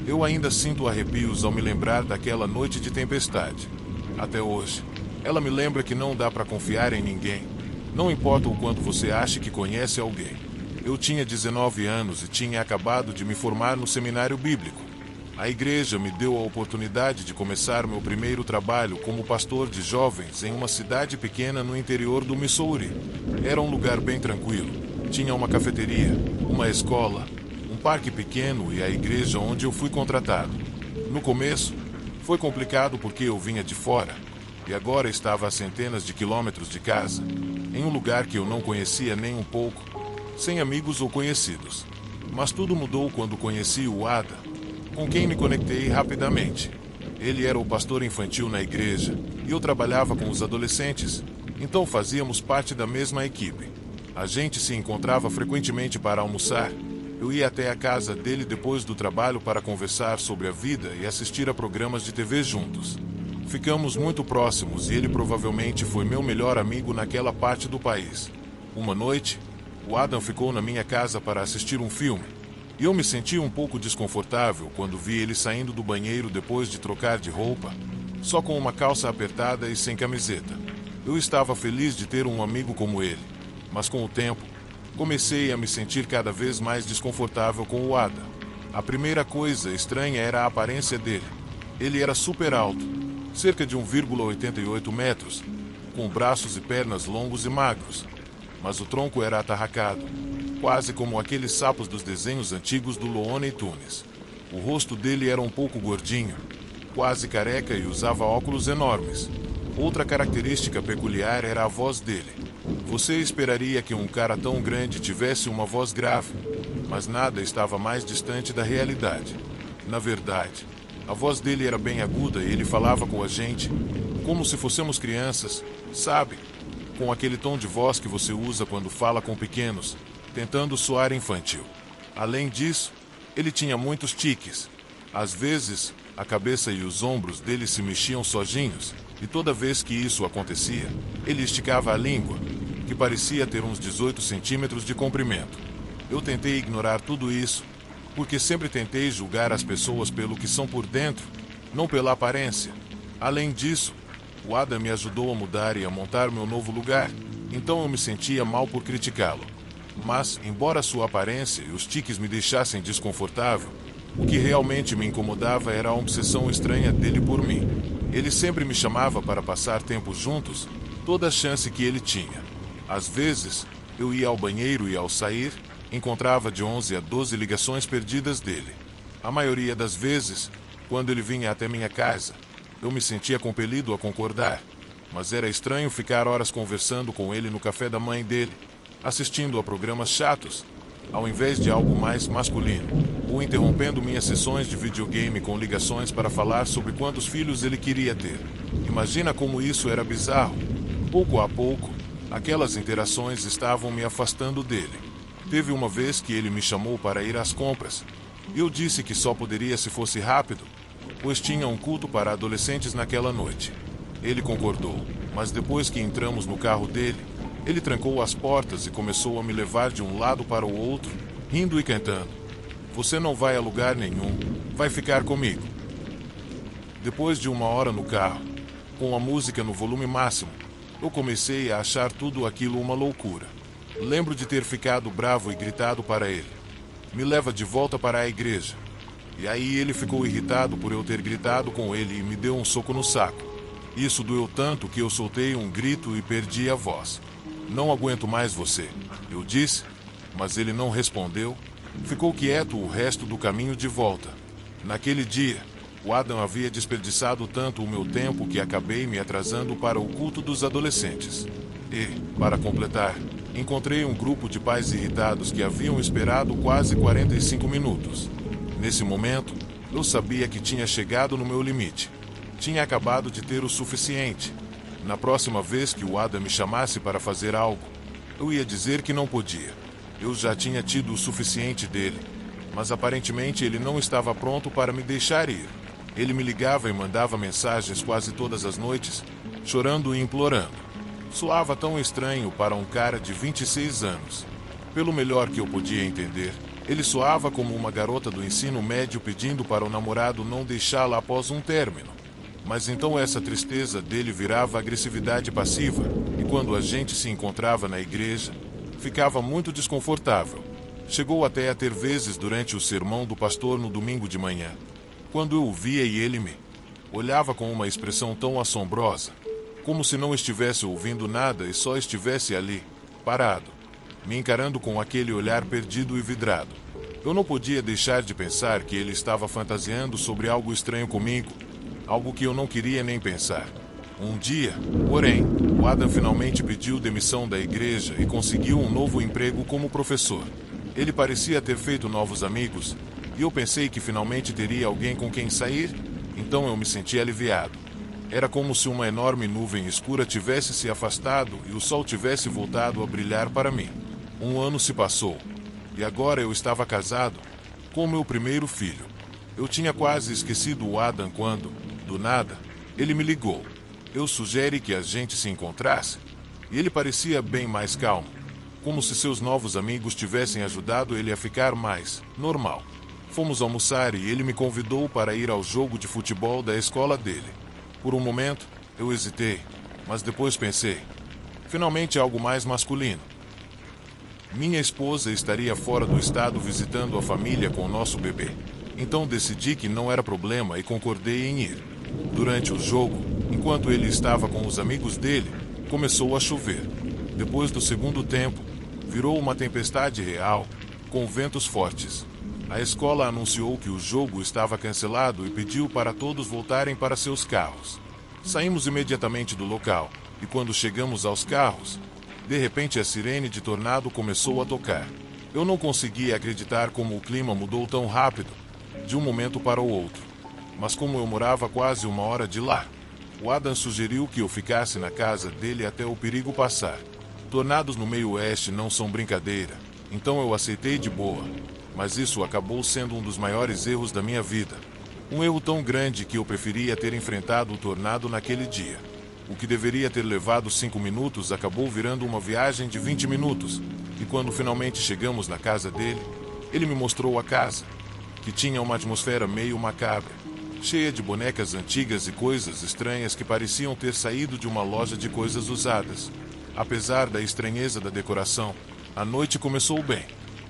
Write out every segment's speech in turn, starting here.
Eu ainda sinto arrepios ao me lembrar daquela noite de tempestade. Até hoje, ela me lembra que não dá para confiar em ninguém. Não importa o quanto você ache que conhece alguém. Eu tinha 19 anos e tinha acabado de me formar no seminário bíblico. A igreja me deu a oportunidade de começar meu primeiro trabalho como pastor de jovens em uma cidade pequena no interior do Missouri. Era um lugar bem tranquilo. Tinha uma cafeteria, uma escola, um parque pequeno e a igreja onde eu fui contratado. No começo, foi complicado porque eu vinha de fora e agora estava a centenas de quilômetros de casa, em um lugar que eu não conhecia nem um pouco, sem amigos ou conhecidos. Mas tudo mudou quando conheci o Adam, com quem me conectei rapidamente. Ele era o pastor infantil na igreja e eu trabalhava com os adolescentes, então fazíamos parte da mesma equipe. A gente se encontrava frequentemente para almoçar. Eu ia até a casa dele depois do trabalho para conversar sobre a vida e assistir a programas de TV juntos. Ficamos muito próximos e ele provavelmente foi meu melhor amigo naquela parte do país. Uma noite, o Adam ficou na minha casa para assistir um filme. E eu me senti um pouco desconfortável quando vi ele saindo do banheiro depois de trocar de roupa, só com uma calça apertada e sem camiseta. Eu estava feliz de ter um amigo como ele, mas com o tempo, comecei a me sentir cada vez mais desconfortável com o Adam. A primeira coisa estranha era a aparência dele. Ele era super alto, cerca de 1,88 metros, com braços e pernas longos e magros, mas o tronco era atarracado, quase como aqueles sapos dos desenhos antigos do Looney Tunes. O rosto dele era um pouco gordinho, quase careca e usava óculos enormes. Outra característica peculiar era a voz dele. Você esperaria que um cara tão grande tivesse uma voz grave, mas nada estava mais distante da realidade. Na verdade, a voz dele era bem aguda e ele falava com a gente como se fôssemos crianças, sabe? Com aquele tom de voz que você usa quando fala com pequenos, tentando soar infantil. Além disso, ele tinha muitos tiques. Às vezes, a cabeça e os ombros dele se mexiam sozinhos, e toda vez que isso acontecia, ele esticava a língua, que parecia ter uns 18 centímetros de comprimento. Eu tentei ignorar tudo isso, porque sempre tentei julgar as pessoas pelo que são por dentro, não pela aparência. Além disso, o Adam me ajudou a mudar e a montar meu novo lugar, então eu me sentia mal por criticá-lo. Mas, embora sua aparência e os tiques me deixassem desconfortável, o que realmente me incomodava era a obsessão estranha dele por mim. Ele sempre me chamava para passar tempo juntos, toda a chance que ele tinha. Às vezes, eu ia ao banheiro e, ao sair, encontrava de 11 a 12 ligações perdidas dele. A maioria das vezes, quando ele vinha até minha casa, eu me sentia compelido a concordar, mas era estranho ficar horas conversando com ele no café da mãe dele, assistindo a programas chatos, ao invés de algo mais masculino, ou interrompendo minhas sessões de videogame com ligações para falar sobre quantos filhos ele queria ter. Imagina como isso era bizarro. Pouco a pouco, aquelas interações estavam me afastando dele. Teve uma vez que ele me chamou para ir às compras. Eu disse que só poderia se fosse rápido, pois tinha um culto para adolescentes naquela noite. Ele concordou, mas depois que entramos no carro dele, ele trancou as portas e começou a me levar de um lado para o outro, rindo e cantando. Você não vai a lugar nenhum, vai ficar comigo. Depois de uma hora no carro, com a música no volume máximo, eu comecei a achar tudo aquilo uma loucura. Lembro de ter ficado bravo e gritado para ele: me leva de volta para a igreja. E aí ele ficou irritado por eu ter gritado com ele e me deu um soco no saco. Isso doeu tanto que eu soltei um grito e perdi a voz. Não aguento mais você, eu disse, mas ele não respondeu. Ficou quieto o resto do caminho de volta. Naquele dia, o Adam havia desperdiçado tanto o meu tempo que acabei me atrasando para o culto dos adolescentes. E, para completar, encontrei um grupo de pais irritados que haviam esperado quase 45 minutos. Nesse momento, eu sabia que tinha chegado no meu limite. Tinha acabado de ter o suficiente. Na próxima vez que o Adam me chamasse para fazer algo, eu ia dizer que não podia. Eu já tinha tido o suficiente dele, mas aparentemente ele não estava pronto para me deixar ir. Ele me ligava e mandava mensagens quase todas as noites, chorando e implorando. Soava tão estranho para um cara de 26 anos. Pelo melhor que eu podia entender, Ele soava como uma garota do ensino médio pedindo para o namorado não deixá-la após um término. Mas então essa tristeza dele virava agressividade passiva, e quando a gente se encontrava na igreja, ficava muito desconfortável. Chegou até a ter vezes durante o sermão do pastor no domingo de manhã, quando eu o via e ele me olhava com uma expressão tão assombrosa, como se não estivesse ouvindo nada e só estivesse ali, parado, me encarando com aquele olhar perdido e vidrado. Eu não podia deixar de pensar que ele estava fantasiando sobre algo estranho comigo, algo que eu não queria nem pensar. Um dia, porém, o Adam finalmente pediu demissão da igreja e conseguiu um novo emprego como professor. Ele parecia ter feito novos amigos, e eu pensei que finalmente teria alguém com quem sair, então eu me senti aliviado. Era como se uma enorme nuvem escura tivesse se afastado e o sol tivesse voltado a brilhar para mim. Um ano se passou, e agora eu estava casado, com meu primeiro filho. Eu tinha quase esquecido o Adam quando, do nada, ele me ligou. Eu sugeri que a gente se encontrasse, e ele parecia bem mais calmo, como se seus novos amigos tivessem ajudado ele a ficar mais normal. Fomos almoçar e ele me convidou para ir ao jogo de futebol da escola dele. Por um momento, eu hesitei, mas depois pensei, finalmente algo mais masculino. Minha esposa estaria fora do estado visitando a família com o nosso bebê. Então decidi que não era problema e concordei em ir. Durante o jogo, enquanto ele estava com os amigos dele, começou a chover. Depois do segundo tempo, virou uma tempestade real, com ventos fortes. A escola anunciou que o jogo estava cancelado e pediu para todos voltarem para seus carros. Saímos imediatamente do local, e quando chegamos aos carros, de repente a sirene de tornado começou a tocar. Eu não conseguia acreditar como o clima mudou tão rápido, de um momento para o outro. Mas como eu morava quase 1 hora de lá, o Adam sugeriu que eu ficasse na casa dele até o perigo passar. Tornados no meio oeste não são brincadeira, então eu aceitei de boa. Mas isso acabou sendo um dos maiores erros da minha vida. Um erro tão grande que eu preferia ter enfrentado o tornado naquele dia. O que deveria ter levado 5 minutos acabou virando uma viagem de 20 minutos. E quando finalmente chegamos na casa dele, ele me mostrou a casa, que tinha uma atmosfera meio macabra, cheia de bonecas antigas e coisas estranhas que pareciam ter saído de uma loja de coisas usadas. Apesar da estranheza da decoração, a noite começou bem.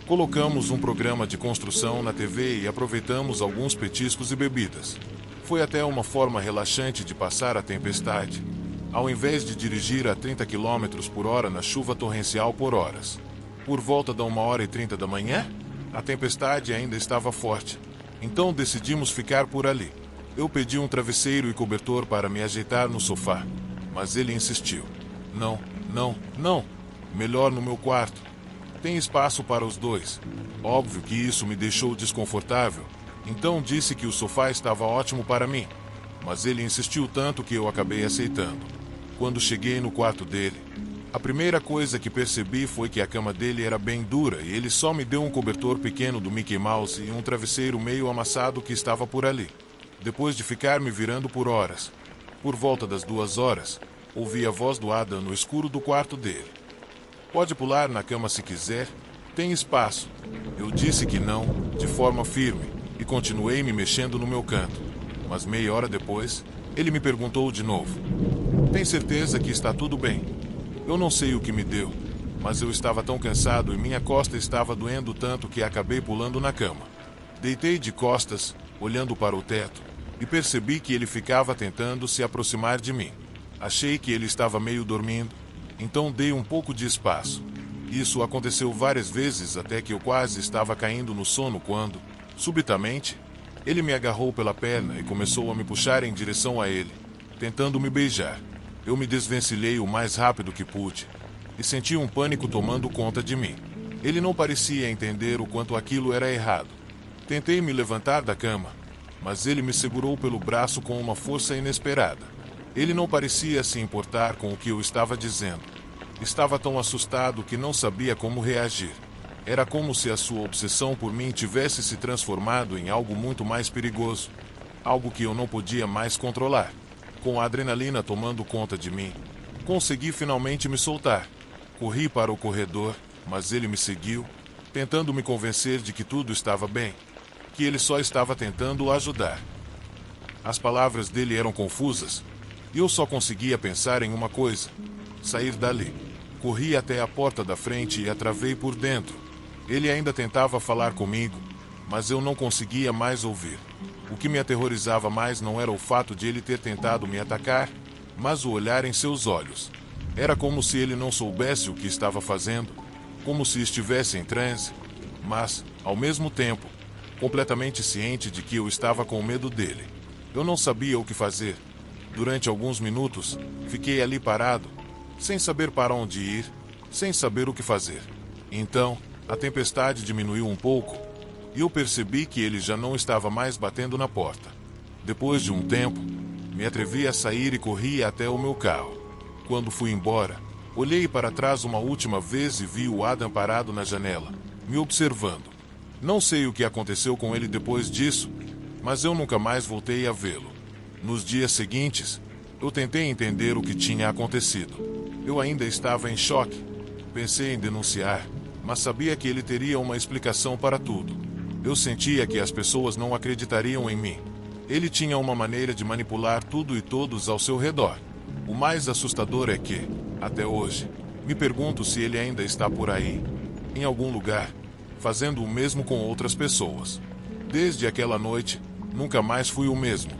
Colocamos um programa de construção na TV e aproveitamos alguns petiscos e bebidas. Foi até uma forma relaxante de passar a tempestade, ao invés de dirigir a 30 km por hora na chuva torrencial por horas. Por volta da 1h30 da manhã, a tempestade ainda estava forte, então decidimos ficar por ali. Eu pedi um travesseiro e cobertor para me ajeitar no sofá, mas ele insistiu. Não, melhor no meu quarto. Tem espaço para os dois. Óbvio que isso me deixou desconfortável, então disse que o sofá estava ótimo para mim, mas ele insistiu tanto que eu acabei aceitando. Quando cheguei no quarto dele, a primeira coisa que percebi foi que a cama dele era bem dura e ele só me deu um cobertor pequeno do Mickey Mouse e um travesseiro meio amassado que estava por ali. Depois de ficar me virando por horas, por volta das 2 horas, ouvi a voz do Adam no escuro do quarto dele. Pode pular na cama se quiser, tem espaço. Eu disse que não, de forma firme, e continuei me mexendo no meu canto. Mas meia hora depois, ele me perguntou de novo. Tem certeza que está tudo bem? Eu não sei o que me deu, mas eu estava tão cansado e minha costa estava doendo tanto que acabei pulando na cama. Deitei de costas, olhando para o teto, e percebi que ele ficava tentando se aproximar de mim. Achei que ele estava meio dormindo, então dei um pouco de espaço. Isso aconteceu várias vezes até que eu quase estava caindo no sono quando, subitamente, ele me agarrou pela perna e começou a me puxar em direção a ele, tentando me beijar. Eu me desvencilhei o mais rápido que pude e senti um pânico tomando conta de mim. Ele não parecia entender o quanto aquilo era errado. Tentei me levantar da cama, mas ele me segurou pelo braço com uma força inesperada. Ele não parecia se importar com o que eu estava dizendo. Estava tão assustado que não sabia como reagir. Era como se a sua obsessão por mim tivesse se transformado em algo muito mais perigoso. Algo que eu não podia mais controlar. Com a adrenalina tomando conta de mim, consegui finalmente me soltar. Corri para o corredor, mas ele me seguiu, tentando me convencer de que tudo estava bem, que ele só estava tentando o ajudar. As palavras dele eram confusas, e eu só conseguia pensar em uma coisa: sair dali. Corri até a porta da frente e a travei por dentro. Ele ainda tentava falar comigo, mas eu não conseguia mais ouvir. O que me aterrorizava mais não era o fato de ele ter tentado me atacar, mas o olhar em seus olhos. Era como se ele não soubesse o que estava fazendo, como se estivesse em transe, mas, ao mesmo tempo, completamente ciente de que eu estava com medo dele. Eu não sabia o que fazer. Durante alguns minutos, fiquei ali parado, sem saber para onde ir, sem saber o que fazer. Então, a tempestade diminuiu um pouco, e eu percebi que ele já não estava mais batendo na porta. Depois de um tempo, me atrevi a sair e corri até o meu carro. Quando fui embora, olhei para trás uma última vez e vi o Adam parado na janela, me observando. Não sei o que aconteceu com ele depois disso, mas eu nunca mais voltei a vê-lo. Nos dias seguintes, eu tentei entender o que tinha acontecido. Eu ainda estava em choque. Pensei em denunciar, mas sabia que ele teria uma explicação para tudo. Eu sentia que as pessoas não acreditariam em mim. Ele tinha uma maneira de manipular tudo e todos ao seu redor. O mais assustador é que, até hoje, me pergunto se ele ainda está por aí, em algum lugar, fazendo o mesmo com outras pessoas. Desde aquela noite, nunca mais fui o mesmo.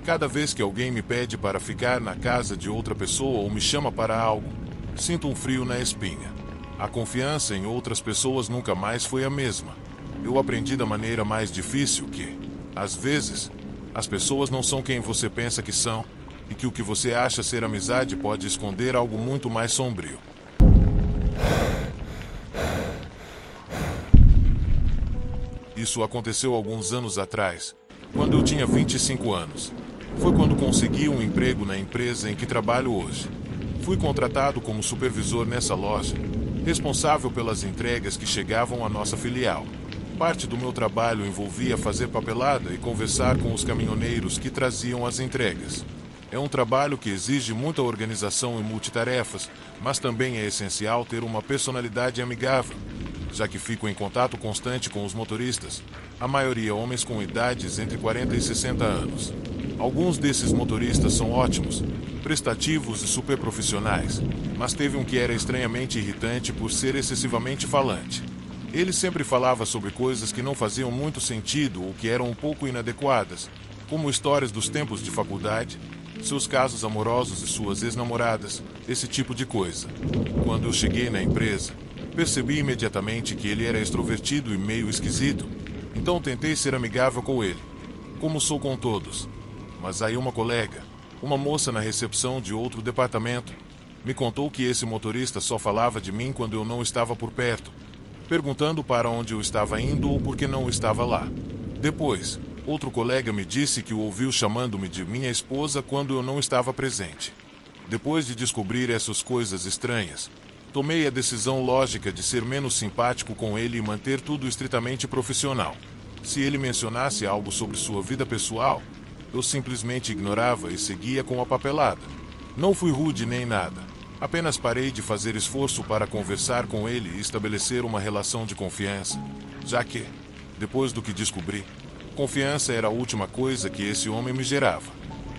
Cada vez que alguém me pede para ficar na casa de outra pessoa ou me chama para algo, sinto um frio na espinha. A confiança em outras pessoas nunca mais foi a mesma. Eu aprendi da maneira mais difícil que, às vezes, as pessoas não são quem você pensa que são, e que o que você acha ser amizade pode esconder algo muito mais sombrio. Isso aconteceu alguns anos atrás, quando eu tinha 25 anos. Foi quando consegui um emprego na empresa em que trabalho hoje. Fui contratado como supervisor nessa loja, responsável pelas entregas que chegavam à nossa filial. Parte do meu trabalho envolvia fazer papelada e conversar com os caminhoneiros que traziam as entregas. É um trabalho que exige muita organização e multitarefas, mas também é essencial ter uma personalidade amigável, já que fico em contato constante com os motoristas, a maioria homens com idades entre 40 e 60 anos. Alguns desses motoristas são ótimos, prestativos e super profissionais, mas teve um que era estranhamente irritante por ser excessivamente falante. Ele sempre falava sobre coisas que não faziam muito sentido ou que eram um pouco inadequadas, como histórias dos tempos de faculdade, seus casos amorosos e suas ex-namoradas, esse tipo de coisa. Quando eu cheguei na empresa, percebi imediatamente que ele era extrovertido e meio esquisito, então tentei ser amigável com ele, como sou com todos. Mas aí uma colega, uma moça na recepção de outro departamento, me contou que esse motorista só falava de mim quando eu não estava por perto, perguntando para onde eu estava indo ou por que não estava lá. Depois, outro colega me disse que o ouviu chamando-me de minha esposa quando eu não estava presente. Depois de descobrir essas coisas estranhas, tomei a decisão lógica de ser menos simpático com ele e manter tudo estritamente profissional. Se ele mencionasse algo sobre sua vida pessoal, eu simplesmente ignorava e seguia com a papelada. Não fui rude nem nada. Apenas parei de fazer esforço para conversar com ele e estabelecer uma relação de confiança, já que, depois do que descobri, confiança era a última coisa que esse homem me gerava.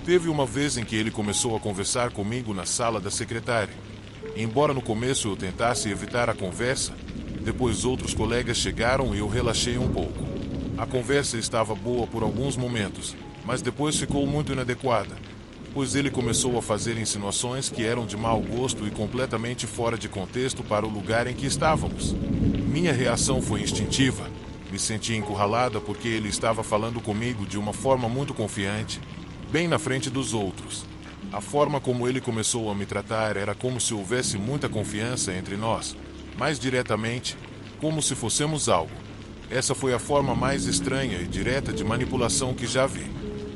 Teve uma vez em que ele começou a conversar comigo na sala da secretária. Embora no começo eu tentasse evitar a conversa, depois outros colegas chegaram e eu relaxei um pouco. A conversa estava boa por alguns momentos, mas depois ficou muito inadequada, pois ele começou a fazer insinuações que eram de mau gosto e completamente fora de contexto para o lugar em que estávamos. Minha reação foi instintiva. Me senti encurralada porque ele estava falando comigo de uma forma muito confiante, bem na frente dos outros. A forma como ele começou a me tratar era como se houvesse muita confiança entre nós, mais diretamente, como se fôssemos algo. Essa foi a forma mais estranha e direta de manipulação que já vi.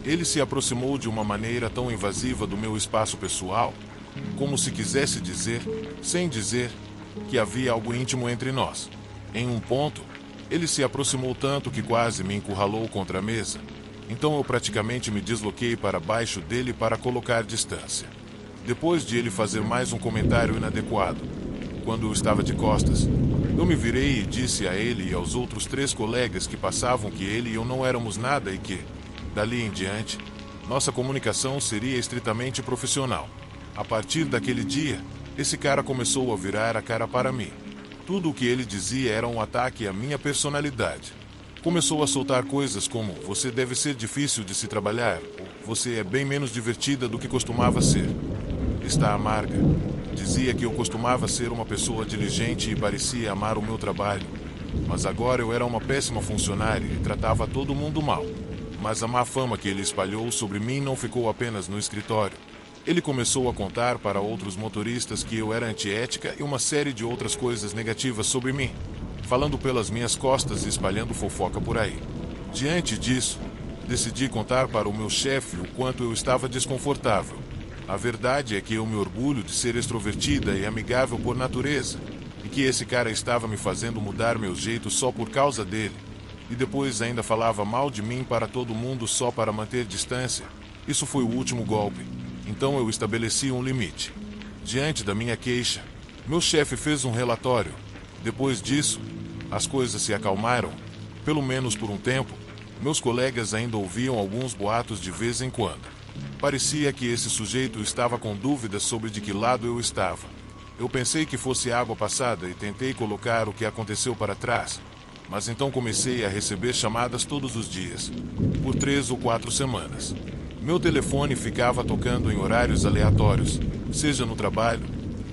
Ele se aproximou de uma maneira tão invasiva do meu espaço pessoal, como se quisesse dizer, sem dizer, que havia algo íntimo entre nós. Em um ponto, ele se aproximou tanto que quase me encurralou contra a mesa. Então eu praticamente me desloquei para baixo dele para colocar distância. Depois de ele fazer mais um comentário inadequado, quando eu estava de costas. Eu me virei e disse a ele e aos outros 3 colegas que passavam que ele e eu não éramos nada e que, dali em diante, nossa comunicação seria estritamente profissional. A partir daquele dia, esse cara começou a virar a cara para mim. Tudo o que ele dizia era um ataque à minha personalidade. Começou a soltar coisas como: você deve ser difícil de se trabalhar, ou você é bem menos divertida do que costumava ser. Está amarga. Dizia que eu costumava ser uma pessoa diligente e parecia amar o meu trabalho. Mas agora eu era uma péssima funcionária e tratava todo mundo mal. Mas a má fama que ele espalhou sobre mim não ficou apenas no escritório. Ele começou a contar para outros motoristas que eu era antiética e uma série de outras coisas negativas sobre mim, falando pelas minhas costas e espalhando fofoca por aí. Diante disso, decidi contar para o meu chefe o quanto eu estava desconfortável. A verdade é que eu me orgulho de ser extrovertida e amigável por natureza, e que esse cara estava me fazendo mudar meu jeito só por causa dele, e depois ainda falava mal de mim para todo mundo só para manter distância. Isso foi o último golpe. Então eu estabeleci um limite. Diante da minha queixa, meu chefe fez um relatório. Depois disso, as coisas se acalmaram, pelo menos por um tempo. Meus colegas ainda ouviam alguns boatos de vez em quando. Parecia que esse sujeito estava com dúvidas sobre de que lado eu estava. Eu pensei que fosse água passada e tentei colocar o que aconteceu para trás. Mas então comecei a receber chamadas todos os dias, por 3 ou 4 semanas. Meu telefone ficava tocando em horários aleatórios, seja no trabalho,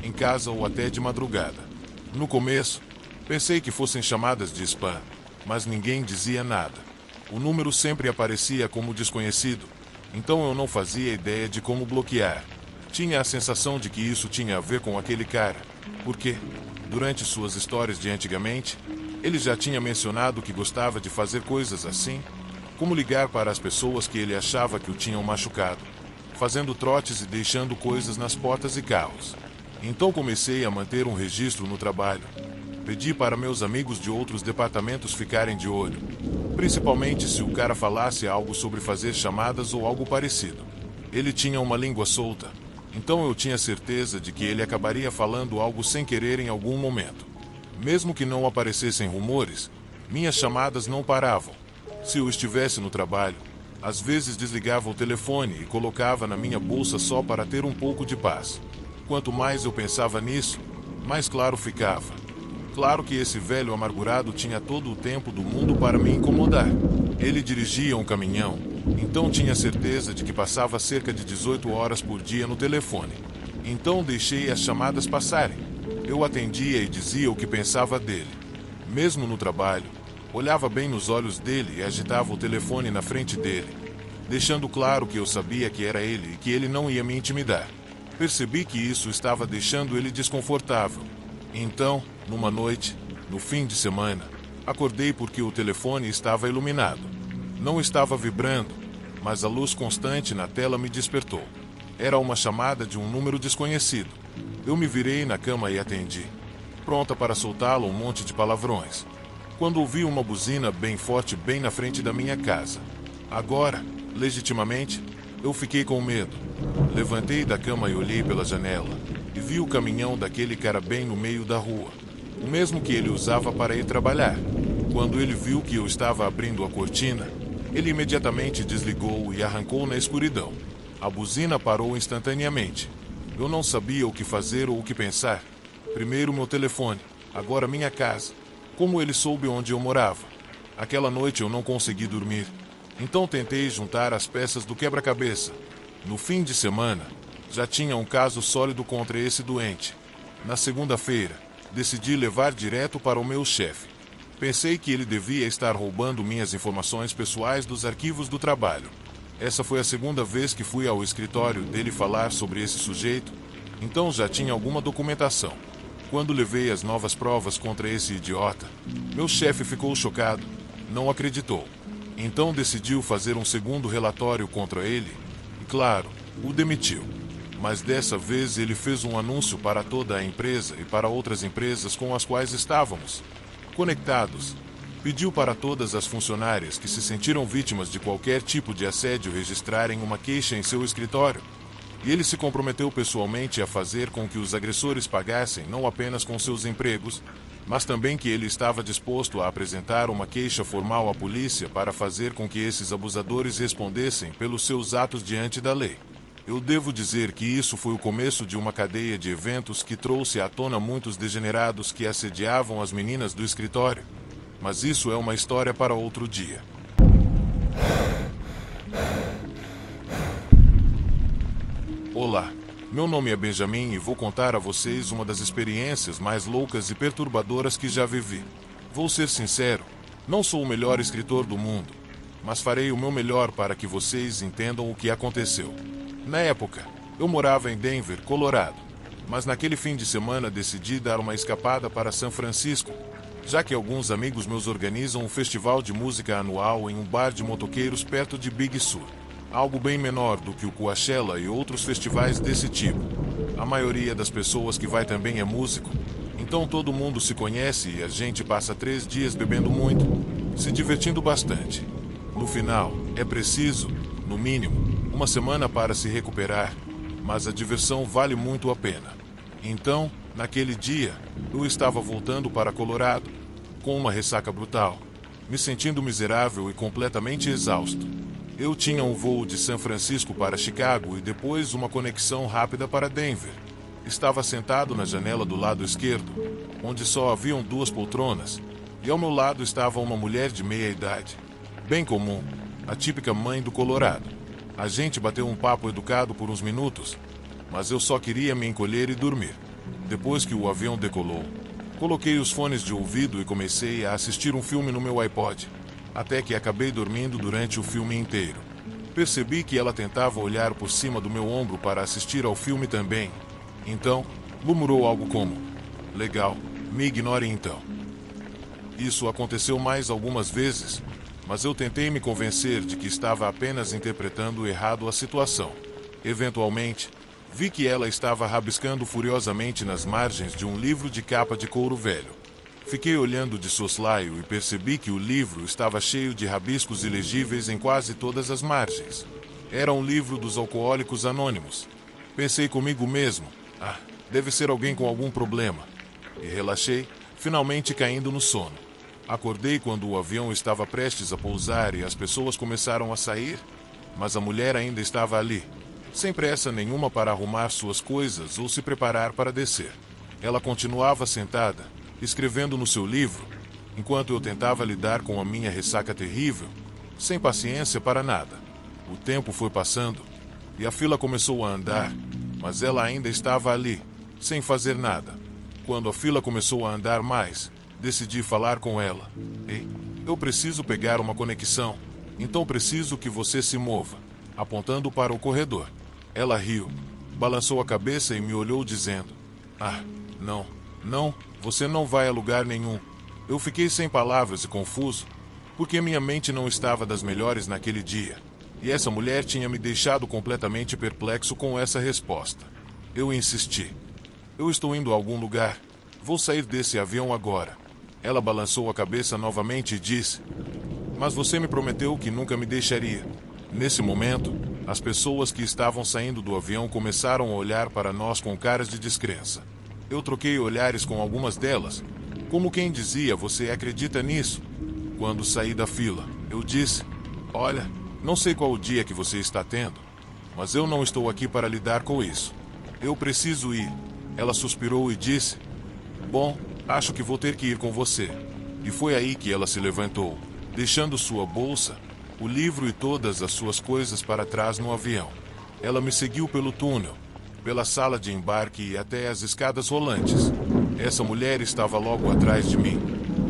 em casa ou até de madrugada. No começo, pensei que fossem chamadas de spam, mas ninguém dizia nada. O número sempre aparecia como desconhecido, então eu não fazia ideia de como bloquear. Tinha a sensação de que isso tinha a ver com aquele cara, porque, durante suas histórias de antigamente, ele já tinha mencionado que gostava de fazer coisas assim, como ligar para as pessoas que ele achava que o tinham machucado, fazendo trotes e deixando coisas nas portas e carros. Então comecei a manter um registro no trabalho. Pedi para meus amigos de outros departamentos ficarem de olho, principalmente se o cara falasse algo sobre fazer chamadas ou algo parecido. Ele tinha uma língua solta, então eu tinha certeza de que ele acabaria falando algo sem querer em algum momento. Mesmo que não aparecessem rumores, minhas chamadas não paravam. Se eu estivesse no trabalho, às vezes desligava o telefone e colocava na minha bolsa só para ter um pouco de paz. Quanto mais eu pensava nisso, mais claro ficava. Claro que esse velho amargurado tinha todo o tempo do mundo para me incomodar. Ele dirigia um caminhão, então tinha certeza de que passava cerca de 18 horas por dia no telefone. Então deixei as chamadas passarem. Eu atendia e dizia o que pensava dele. Mesmo no trabalho, olhava bem nos olhos dele e agitava o telefone na frente dele, deixando claro que eu sabia que era ele e que ele não ia me intimidar. Percebi que isso estava deixando ele desconfortável. Então, numa noite, no fim de semana, acordei porque o telefone estava iluminado. Não estava vibrando, mas a luz constante na tela me despertou. Era uma chamada de um número desconhecido. Eu me virei na cama e atendi, pronta para soltá-lo um monte de palavrões, quando ouvi uma buzina bem forte bem na frente da minha casa. Agora, legitimamente, eu fiquei com medo. Levantei da cama e olhei pela janela, e vi o caminhão daquele cara bem no meio da rua, o mesmo que ele usava para ir trabalhar. Quando ele viu que eu estava abrindo a cortina, ele imediatamente desligou e arrancou na escuridão. A buzina parou instantaneamente. Eu não sabia o que fazer ou o que pensar. Primeiro meu telefone, agora minha casa. Como ele soube onde eu morava? Aquela noite eu não consegui dormir. Então tentei juntar as peças do quebra-cabeça. No fim de semana, já tinha um caso sólido contra esse doente. Na segunda-feira, decidi levar direto para o meu chefe. Pensei que ele devia estar roubando minhas informações pessoais dos arquivos do trabalho. Essa foi a segunda vez que fui ao escritório dele falar sobre esse sujeito, então já tinha alguma documentação. Quando levei as novas provas contra esse idiota, meu chefe ficou chocado, não acreditou. Então decidiu fazer um segundo relatório contra ele e, claro, o demitiu. Mas dessa vez ele fez um anúncio para toda a empresa e para outras empresas com as quais estávamos conectados. Pediu para todas as funcionárias que se sentiram vítimas de qualquer tipo de assédio registrarem uma queixa em seu escritório. E ele se comprometeu pessoalmente a fazer com que os agressores pagassem não apenas com seus empregos, mas também que ele estava disposto a apresentar uma queixa formal à polícia para fazer com que esses abusadores respondessem pelos seus atos diante da lei. Eu devo dizer que isso foi o começo de uma cadeia de eventos que trouxe à tona muitos degenerados que assediavam as meninas do escritório. Mas isso é uma história para outro dia. Olá, meu nome é Benjamin e vou contar a vocês uma das experiências mais loucas e perturbadoras que já vivi. Vou ser sincero, não sou o melhor escritor do mundo, mas farei o meu melhor para que vocês entendam o que aconteceu. Na época, eu morava em Denver, Colorado, mas naquele fim de semana decidi dar uma escapada para São Francisco, já que alguns amigos meus organizam um festival de música anual em um bar de motoqueiros perto de Big Sur. Algo bem menor do que o Coachella e outros festivais desse tipo. A maioria das pessoas que vai também é músico, então todo mundo se conhece e a gente passa 3 dias bebendo muito, se divertindo bastante. No final, é preciso, no mínimo, uma semana para se recuperar, mas a diversão vale muito a pena. Então, naquele dia, eu estava voltando para Colorado, com uma ressaca brutal, me sentindo miserável e completamente exausto. Eu tinha um voo de São Francisco para Chicago e depois uma conexão rápida para Denver. Estava sentado na janela do lado esquerdo, onde só haviam 2 poltronas, e ao meu lado estava uma mulher de meia idade, bem comum, a típica mãe do Colorado. A gente bateu um papo educado por uns minutos, mas eu só queria me encolher e dormir. Depois que o avião decolou, coloquei os fones de ouvido e comecei a assistir um filme no meu iPod, até que acabei dormindo durante o filme inteiro. Percebi que ela tentava olhar por cima do meu ombro para assistir ao filme também. Então, murmurou algo como: "Legal, me ignore então." Isso aconteceu mais algumas vezes, mas eu tentei me convencer de que estava apenas interpretando errado a situação. Eventualmente, vi que ela estava rabiscando furiosamente nas margens de um livro de capa de couro velho. Fiquei olhando de soslaio e percebi que o livro estava cheio de rabiscos ilegíveis em quase todas as margens. Era um livro dos Alcoólicos Anônimos. Pensei comigo mesmo: deve ser alguém com algum problema. E relaxei, finalmente caindo no sono. Acordei quando o avião estava prestes a pousar e as pessoas começaram a sair, mas a mulher ainda estava ali, sem pressa nenhuma para arrumar suas coisas ou se preparar para descer. Ela continuava sentada, escrevendo no seu livro, enquanto eu tentava lidar com a minha ressaca terrível, sem paciência para nada. O tempo foi passando e a fila começou a andar, mas ela ainda estava ali, sem fazer nada. Quando a fila começou a andar mais, decidi falar com ela. "Ei, eu preciso pegar uma conexão, então preciso que você se mova", apontando para o corredor. Ela riu, balançou a cabeça e me olhou dizendo: Não, você não vai a lugar nenhum." Eu fiquei sem palavras e confuso, porque minha mente não estava das melhores naquele dia, e essa mulher tinha me deixado completamente perplexo com essa resposta. Eu insisti: "Eu estou indo a algum lugar, vou sair desse avião agora." Ela balançou a cabeça novamente e disse: "Mas você me prometeu que nunca me deixaria." Nesse momento, as pessoas que estavam saindo do avião começaram a olhar para nós com caras de descrença. Eu troquei olhares com algumas delas, como quem dizia: "Você acredita nisso?" Quando saí da fila, eu disse: "Olha, não sei qual o dia que você está tendo, mas eu não estou aqui para lidar com isso. Eu preciso ir." Ela suspirou e disse: "Bom, acho que vou ter que ir com você." E foi aí que ela se levantou, deixando sua bolsa, o livro e todas as suas coisas para trás no avião. Ela me seguiu pelo túnel, pela sala de embarque e até as escadas rolantes. Essa mulher estava logo atrás de mim,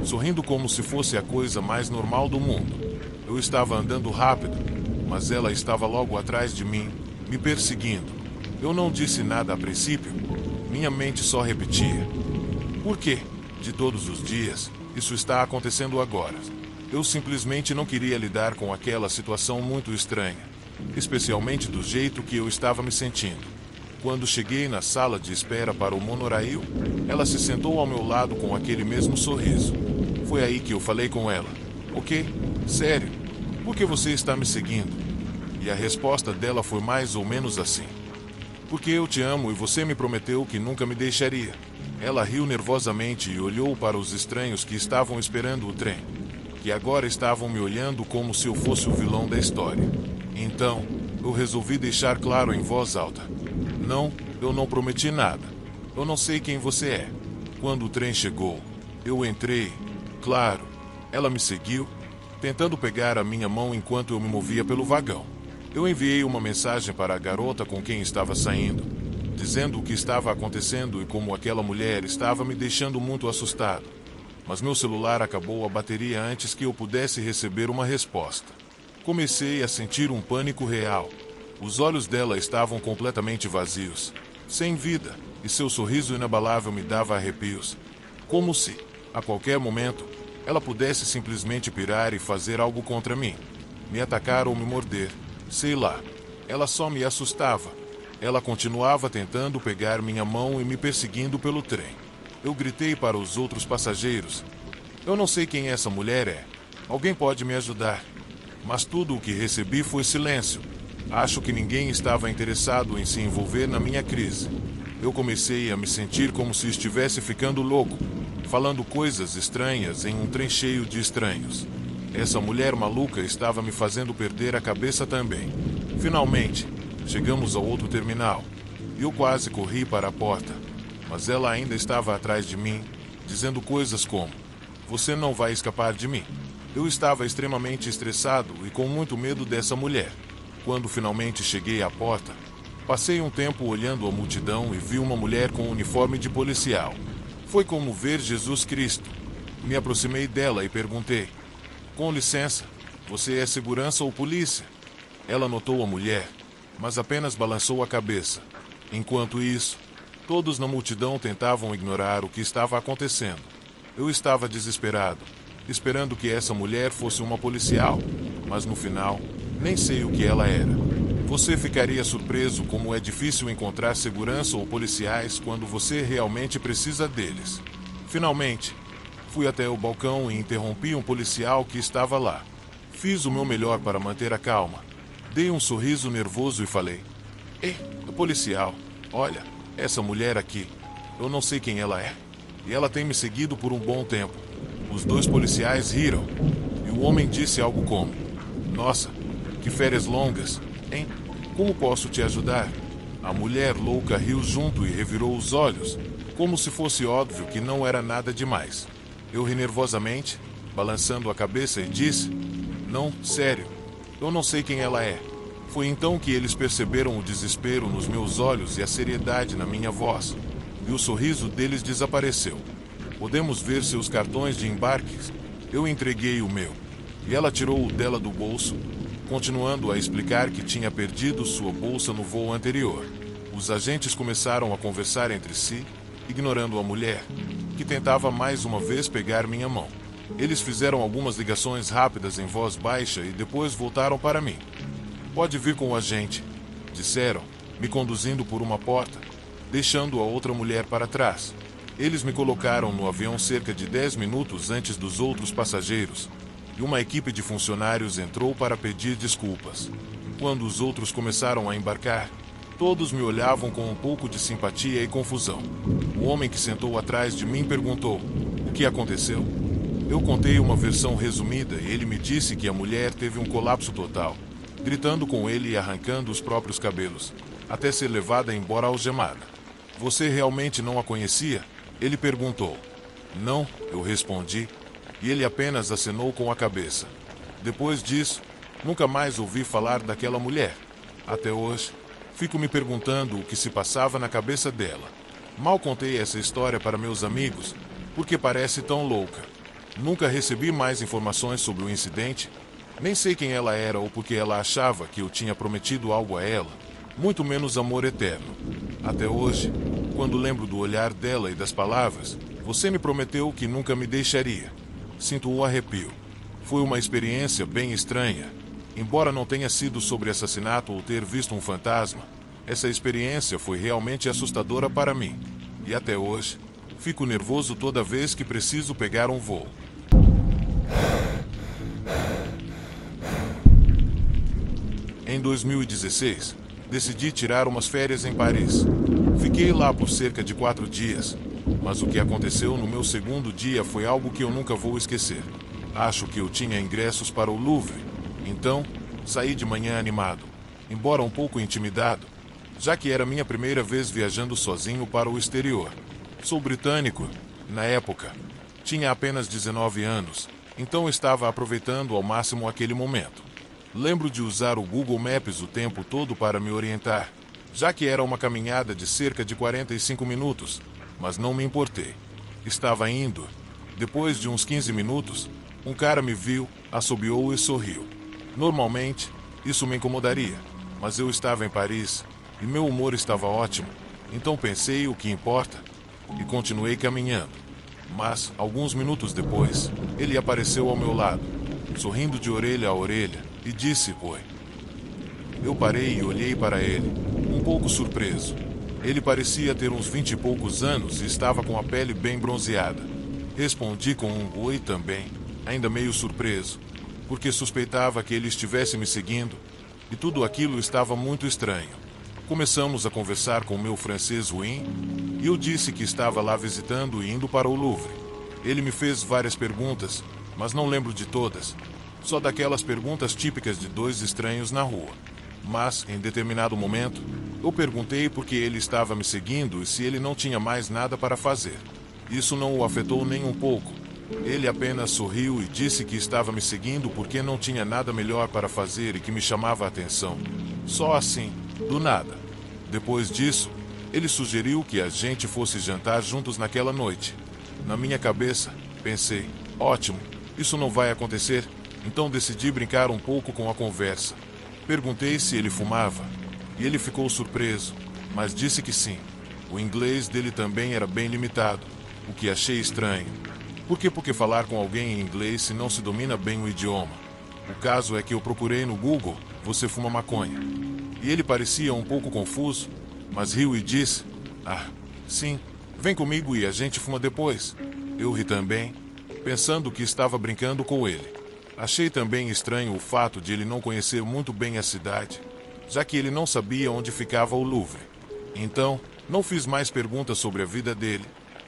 sorrindo como se fosse a coisa mais normal do mundo. Eu estava andando rápido, mas ela estava logo atrás de mim, me perseguindo. Eu não disse nada a princípio, minha mente só repetia: "Por quê? De todos os dias, isso está acontecendo agora." Eu simplesmente não queria lidar com aquela situação muito estranha, especialmente do jeito que eu estava me sentindo. Quando cheguei na sala de espera para o monorail, ela se sentou ao meu lado com aquele mesmo sorriso. Foi aí que eu falei com ela: "Ok, sério, por que você está me seguindo?" E a resposta dela foi mais ou menos assim: Porque eu te amo e você me prometeu que nunca me deixaria. Ela riu nervosamente e olhou para os estranhos que estavam esperando o trem, que agora estavam me olhando como se eu fosse o vilão da história. Então, eu resolvi deixar claro em voz alta: não, eu não prometi nada. Eu não sei quem você é. Quando o trem chegou, eu entrei. Claro, ela me seguiu, tentando pegar a minha mão enquanto eu me movia pelo vagão. Eu enviei uma mensagem para a garota com quem estava saindo, dizendo o que estava acontecendo e como aquela mulher estava me deixando muito assustado. Mas meu celular acabou a bateria antes que eu pudesse receber uma resposta. Comecei a sentir um pânico real. Os olhos dela estavam completamente vazios, sem vida, e seu sorriso inabalável me dava arrepios. Como se, a qualquer momento, ela pudesse simplesmente pirar e fazer algo contra mim. Me atacar ou me morder. Sei lá. Ela só me assustava. Ela continuava tentando pegar minha mão e me perseguindo pelo trem. Eu gritei para os outros passageiros: eu não sei quem essa mulher é. Alguém pode me ajudar? Mas tudo o que recebi foi silêncio. Acho que ninguém estava interessado em se envolver na minha crise. Eu comecei a me sentir como se estivesse ficando louco, falando coisas estranhas em um trem cheio de estranhos. Essa mulher maluca estava me fazendo perder a cabeça também. Finalmente, chegamos ao outro terminal. Eu quase corri para a porta, mas ela ainda estava atrás de mim, dizendo coisas como: você não vai escapar de mim. Eu estava extremamente estressado e com muito medo dessa mulher. Quando finalmente cheguei à porta, passei um tempo olhando a multidão e vi uma mulher com um uniforme de policial. Foi como ver Jesus Cristo. Me aproximei dela e perguntei: com licença, você é segurança ou polícia? Ela notou a mulher, mas apenas balançou a cabeça. Enquanto isso, todos na multidão tentavam ignorar o que estava acontecendo. Eu estava desesperado, esperando que essa mulher fosse uma policial, mas no final, nem sei o que ela era. Você ficaria surpreso como é difícil encontrar segurança ou policiais quando você realmente precisa deles. Finalmente, fui até o balcão e interrompi um policial que estava lá. Fiz o meu melhor para manter a calma. Dei um sorriso nervoso e falei: ei, policial, olha, essa mulher aqui, eu não sei quem ela é. E ela tem me seguido por um bom tempo. Os dois policiais riram, e o homem disse algo como: nossa, que férias longas, hein? Como posso te ajudar? A mulher louca riu junto e revirou os olhos, como se fosse óbvio que não era nada demais. Eu ri nervosamente, balançando a cabeça, e disse: não, sério, eu não sei quem ela é. Foi então que eles perceberam o desespero nos meus olhos e a seriedade na minha voz, e o sorriso deles desapareceu. Podemos ver seus cartões de embarques? Eu entreguei o meu, e ela tirou o dela do bolso, continuando a explicar que tinha perdido sua bolsa no voo anterior. Os agentes começaram a conversar entre si, ignorando a mulher, que tentava mais uma vez pegar minha mão. Eles fizeram algumas ligações rápidas em voz baixa e depois voltaram para mim. Pode vir com a gente, disseram, me conduzindo por uma porta, deixando a outra mulher para trás. Eles me colocaram no avião cerca de 10 minutos antes dos outros passageiros, e uma equipe de funcionários entrou para pedir desculpas. Quando os outros começaram a embarcar, todos me olhavam com um pouco de simpatia e confusão. O homem que sentou atrás de mim perguntou: o que aconteceu? Eu contei uma versão resumida e ele me disse que a mulher teve um colapso total, gritando com ele e arrancando os próprios cabelos, até ser levada embora algemada. Você realmente não a conhecia? Ele perguntou. Não, eu respondi, e ele apenas acenou com a cabeça. Depois disso, nunca mais ouvi falar daquela mulher. Até hoje, fico me perguntando o que se passava na cabeça dela. Mal contei essa história para meus amigos, porque parece tão louca. Nunca recebi mais informações sobre o incidente, nem sei quem ela era ou porque ela achava que eu tinha prometido algo a ela, muito menos amor eterno. Até hoje, quando lembro do olhar dela e das palavras, você me prometeu que nunca me deixaria. Sinto um arrepio. Foi uma experiência bem estranha. Embora não tenha sido sobre assassinato ou ter visto um fantasma, essa experiência foi realmente assustadora para mim. E até hoje, fico nervoso toda vez que preciso pegar um voo. Em 2016, decidi tirar umas férias em Paris. Fiquei lá por cerca de 4 dias, mas o que aconteceu no meu segundo dia foi algo que eu nunca vou esquecer. Acho que eu tinha ingressos para o Louvre, então saí de manhã animado, embora um pouco intimidado, já que era minha primeira vez viajando sozinho para o exterior. Sou britânico, na época. Tinha apenas 19 anos, então estava aproveitando ao máximo aquele momento. Lembro de usar o Google Maps o tempo todo para me orientar, já que era uma caminhada de cerca de 45 minutos, mas não me importei. Estava indo. Depois de uns 15 minutos, um cara me viu, assobiou e sorriu. Normalmente, isso me incomodaria, mas eu estava em Paris e meu humor estava ótimo, então pensei o que importa e continuei caminhando. Mas, alguns minutos depois, ele apareceu ao meu lado, sorrindo de orelha a orelha, e disse oi. Eu parei e olhei para ele, um pouco surpreso. Ele parecia ter uns 20 e poucos anos e estava com a pele bem bronzeada. Respondi com um oi também, ainda meio surpreso, porque suspeitava que ele estivesse me seguindo, e tudo aquilo estava muito estranho. Começamos a conversar com meu francês ruim, e eu disse que estava lá visitando e indo para o Louvre. Ele me fez várias perguntas, mas não lembro de todas, só daquelas perguntas típicas de dois estranhos na rua. Mas, em determinado momento, eu perguntei por que ele estava me seguindo e se ele não tinha mais nada para fazer. Isso não o afetou nem um pouco. Ele apenas sorriu e disse que estava me seguindo porque não tinha nada melhor para fazer e que me chamava a atenção. Só assim, do nada. Depois disso, ele sugeriu que a gente fosse jantar juntos naquela noite. Na minha cabeça, pensei, ótimo, isso não vai acontecer, então decidi brincar um pouco com a conversa. Perguntei se ele fumava, e ele ficou surpreso, mas disse que sim. O inglês dele também era bem limitado, o que achei estranho. Por que falar com alguém em inglês se não se domina bem o idioma? O caso é que eu procurei no Google, você fuma maconha. E ele parecia um pouco confuso, mas riu e disse, sim, vem comigo e a gente fuma depois. Eu ri também, pensando que estava brincando com ele. Achei também estranho o fato de ele não conhecer muito bem a cidade, já que ele não sabia onde ficava o Louvre. Então, não fiz mais perguntas sobre a vida dele,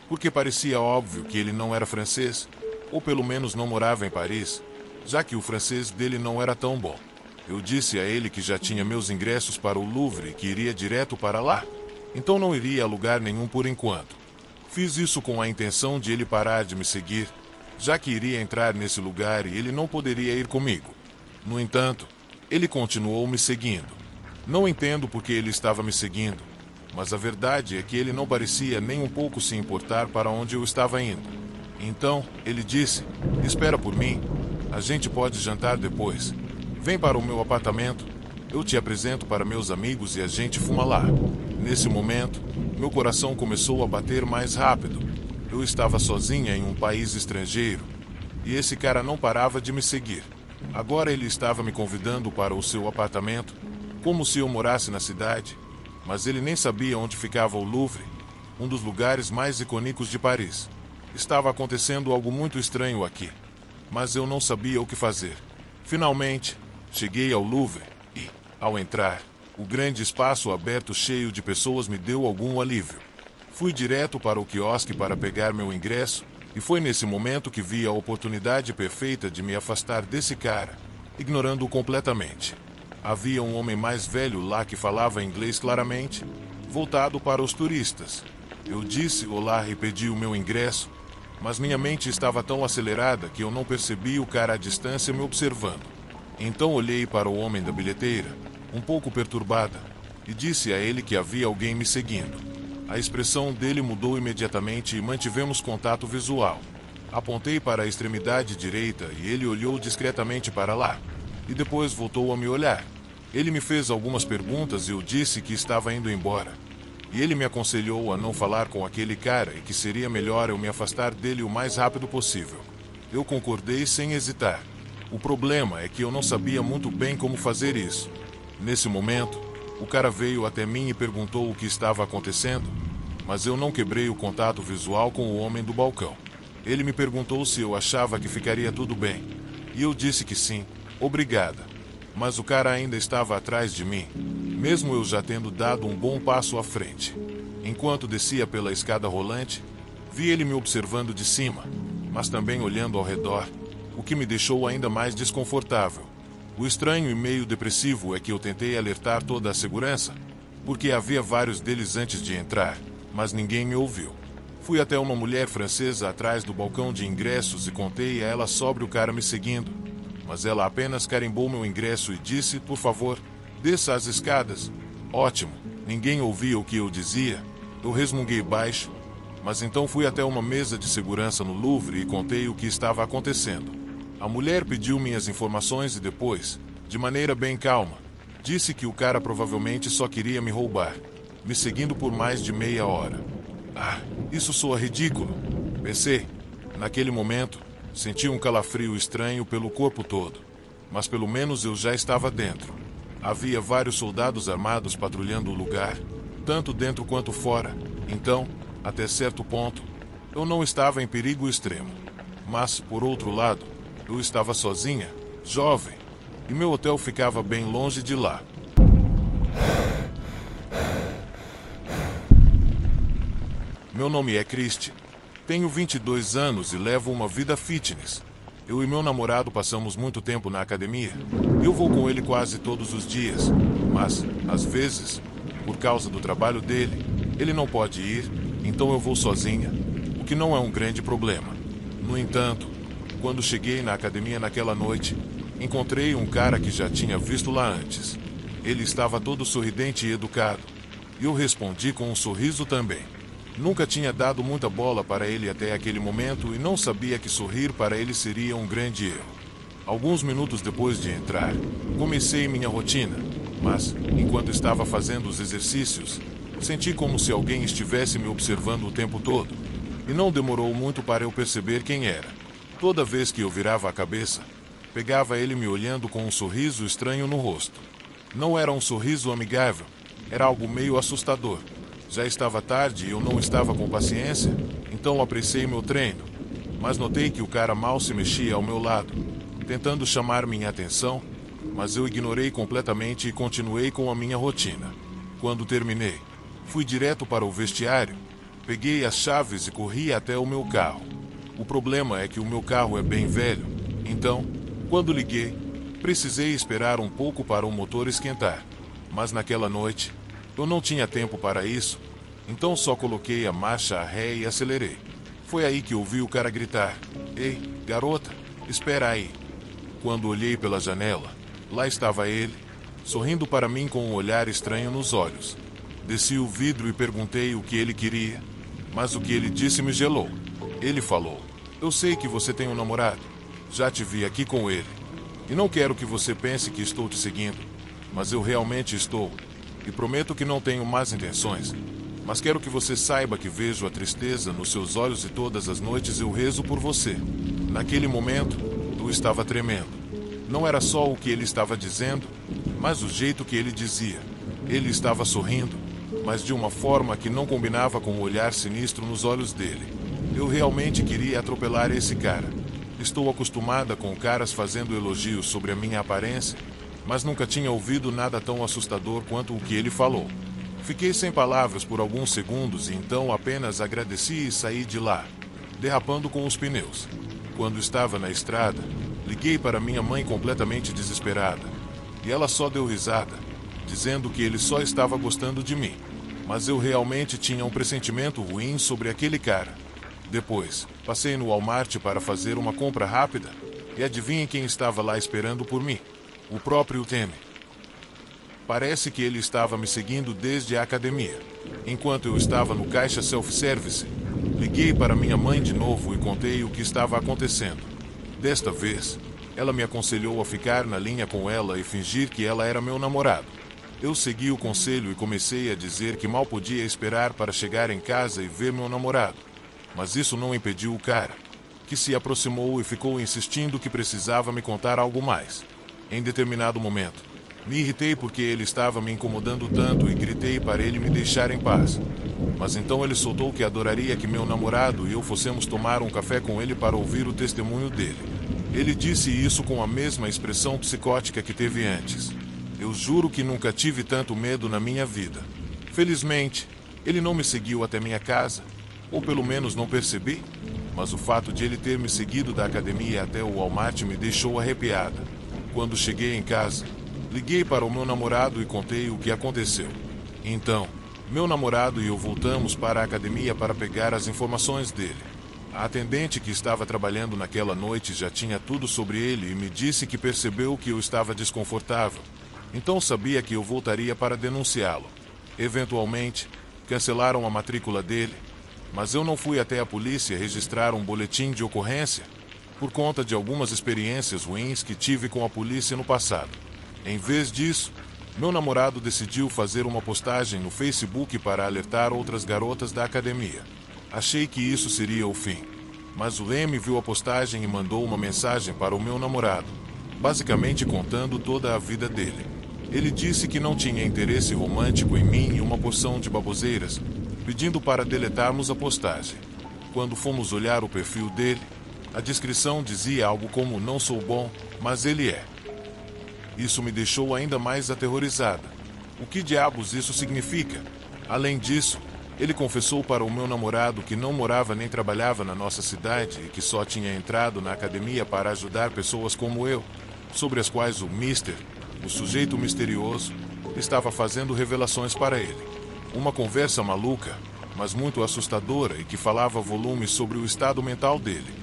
porque parecia óbvio que ele não era francês, ou pelo menos não morava em Paris, já que o francês dele não era tão bom. Eu disse a ele que já tinha meus ingressos para o Louvre e que iria direto para lá, então não iria a lugar nenhum por enquanto. Fiz isso com a intenção de ele parar de me seguir, já que iria entrar nesse lugar e ele não poderia ir comigo. No entanto, ele continuou me seguindo. Não entendo por que ele estava me seguindo, mas a verdade é que ele não parecia nem um pouco se importar para onde eu estava indo. Então, ele disse, espera por mim, a gente pode jantar depois. Vem para o meu apartamento, eu te apresento para meus amigos e a gente fuma lá. Nesse momento, meu coração começou a bater mais rápido. Eu estava sozinha em um país estrangeiro, e esse cara não parava de me seguir. Agora ele estava me convidando para o seu apartamento, como se eu morasse na cidade, mas ele nem sabia onde ficava o Louvre, um dos lugares mais icônicos de Paris. Estava acontecendo algo muito estranho aqui, mas eu não sabia o que fazer. Finalmente, cheguei ao Louvre e, ao entrar, o grande espaço aberto cheio de pessoas me deu algum alívio. Fui direto para o quiosque para pegar meu ingresso, e foi nesse momento que vi a oportunidade perfeita de me afastar desse cara, ignorando-o completamente. Havia um homem mais velho lá que falava inglês claramente, voltado para os turistas. Eu disse olá e pedi o meu ingresso, mas minha mente estava tão acelerada que eu não percebi o cara à distância me observando. Então olhei para o homem da bilheteira, um pouco perturbada, e disse a ele que havia alguém me seguindo. A expressão dele mudou imediatamente e mantivemos contato visual. Apontei para a extremidade direita e ele olhou discretamente para lá, e depois voltou a me olhar. Ele me fez algumas perguntas e eu disse que estava indo embora. E ele me aconselhou a não falar com aquele cara e que seria melhor eu me afastar dele o mais rápido possível. Eu concordei sem hesitar. O problema é que eu não sabia muito bem como fazer isso. Nesse momento, o cara veio até mim e perguntou o que estava acontecendo, mas eu não quebrei o contato visual com o homem do balcão. Ele me perguntou se eu achava que ficaria tudo bem, e eu disse que sim, obrigada. Mas o cara ainda estava atrás de mim. mesmo eu já tendo dado um bom passo à frente. Enquanto descia pela escada rolante, vi ele me observando de cima, mas também olhando ao redor, o que me deixou ainda mais desconfortável. O estranho e meio depressivo é que eu tentei alertar toda a segurança, porque havia vários deles antes de entrar, mas ninguém me ouviu. Fui até uma mulher francesa atrás do balcão de ingressos e contei a ela sobre o cara me seguindo, mas ela apenas carimbou meu ingresso e disse, por favor, desça as escadas. Ótimo, ninguém ouvia o que eu dizia. Eu resmunguei baixo, mas então fui até uma mesa de segurança no Louvre e contei o que estava acontecendo. A mulher pediu minhas informações e depois, de maneira bem calma, disse que o cara provavelmente só queria me roubar, me seguindo por mais de meia hora. Ah, isso soa ridículo, pensei. Naquele momento, senti um calafrio estranho pelo corpo todo, mas pelo menos eu já estava dentro. Havia vários soldados armados patrulhando o lugar, tanto dentro quanto fora, então, até certo ponto, eu não estava em perigo extremo. Mas, por outro lado, eu estava sozinha, jovem, e meu hotel ficava bem longe de lá. Meu nome é Christy. Tenho 22 anos e levo uma vida fitness. Eu e meu namorado passamos muito tempo na academia. Eu vou com ele quase todos os dias, mas, às vezes, por causa do trabalho dele, ele não pode ir, então eu vou sozinha, o que não é um grande problema. No entanto, quando cheguei na academia naquela noite, encontrei um cara que já tinha visto lá antes. Ele estava todo sorridente e educado, e eu respondi com um sorriso também. Nunca tinha dado muita bola para ele até aquele momento e não sabia que sorrir para ele seria um grande erro. Alguns minutos depois de entrar, comecei minha rotina, mas, enquanto estava fazendo os exercícios, senti como se alguém estivesse me observando o tempo todo, e não demorou muito para eu perceber quem era. Toda vez que eu virava a cabeça, pegava ele me olhando com um sorriso estranho no rosto. Não era um sorriso amigável, era algo meio assustador. Já estava tarde e eu não estava com paciência, então apressei meu treino. Mas notei que o cara mal se mexia ao meu lado, tentando chamar minha atenção, mas eu ignorei completamente e continuei com a minha rotina. Quando terminei, fui direto para o vestiário, peguei as chaves e corri até o meu carro. O problema é que o meu carro é bem velho, então, quando liguei, precisei esperar um pouco para o motor esquentar. Mas naquela noite, eu não tinha tempo para isso, então só coloquei a marcha a ré e acelerei. Foi aí que ouvi o cara gritar: "Ei, garota, espera aí." Quando olhei pela janela, lá estava ele, sorrindo para mim com um olhar estranho nos olhos. Desci o vidro e perguntei o que ele queria, mas o que ele disse me gelou. Ele falou: "Eu sei que você tem um namorado. Já te vi aqui com ele. E não quero que você pense que estou te seguindo, mas eu realmente estou. E prometo que não tenho más intenções. Mas quero que você saiba que vejo a tristeza nos seus olhos e todas as noites eu rezo por você." Naquele momento, eu estava tremendo. Não era só o que ele estava dizendo, mas o jeito que ele dizia. Ele estava sorrindo, mas de uma forma que não combinava com o olhar sinistro nos olhos dele. Eu realmente queria atropelar esse cara. Estou acostumada com caras fazendo elogios sobre a minha aparência, mas nunca tinha ouvido nada tão assustador quanto o que ele falou. Fiquei sem palavras por alguns segundos e então apenas agradeci e saí de lá, derrapando com os pneus. Quando estava na estrada, liguei para minha mãe completamente desesperada, e ela só deu risada, dizendo que ele só estava gostando de mim. Mas eu realmente tinha um pressentimento ruim sobre aquele cara. Depois, passei no Walmart para fazer uma compra rápida, e adivinhem quem estava lá esperando por mim? O próprio Temi. Parece que ele estava me seguindo desde a academia. Enquanto eu estava no caixa self-service, liguei para minha mãe de novo e contei o que estava acontecendo. Desta vez, ela me aconselhou a ficar na linha com ela e fingir que ela era meu namorado. Eu segui o conselho e comecei a dizer que mal podia esperar para chegar em casa e ver meu namorado. Mas isso não impediu o cara, que se aproximou e ficou insistindo que precisava me contar algo mais. Em determinado momento, me irritei porque ele estava me incomodando tanto e gritei para ele me deixar em paz. Mas então ele soltou que adoraria que meu namorado e eu fossemos tomar um café com ele para ouvir o testemunho dele. Ele disse isso com a mesma expressão psicótica que teve antes. Eu juro que nunca tive tanto medo na minha vida. Felizmente, ele não me seguiu até minha casa, ou pelo menos não percebi, mas o fato de ele ter me seguido da academia até o Walmart me deixou arrepiada. Quando cheguei em casa, liguei para o meu namorado e contei o que aconteceu. Então, meu namorado e eu voltamos para a academia para pegar as informações dele. A atendente que estava trabalhando naquela noite já tinha tudo sobre ele e me disse que percebeu que eu estava desconfortável. Então sabia que eu voltaria para denunciá-lo. Eventualmente, cancelaram a matrícula dele, mas eu não fui até a polícia registrar um boletim de ocorrência por conta de algumas experiências ruins que tive com a polícia no passado. Em vez disso, meu namorado decidiu fazer uma postagem no Facebook para alertar outras garotas da academia. Achei que isso seria o fim, mas o M viu a postagem e mandou uma mensagem para o meu namorado, basicamente contando toda a vida dele. Ele disse que não tinha interesse romântico em mim e uma porção de baboseiras, pedindo para deletarmos a postagem. Quando fomos olhar o perfil dele, a descrição dizia algo como "não sou bom, mas ele é". Isso me deixou ainda mais aterrorizada. O que diabos isso significa? Além disso, ele confessou para o meu namorado que não morava nem trabalhava na nossa cidade e que só tinha entrado na academia para ajudar pessoas como eu, sobre as quais o Mister, o sujeito misterioso, estava fazendo revelações para ele. Uma conversa maluca, mas muito assustadora e que falava volumes sobre o estado mental dele.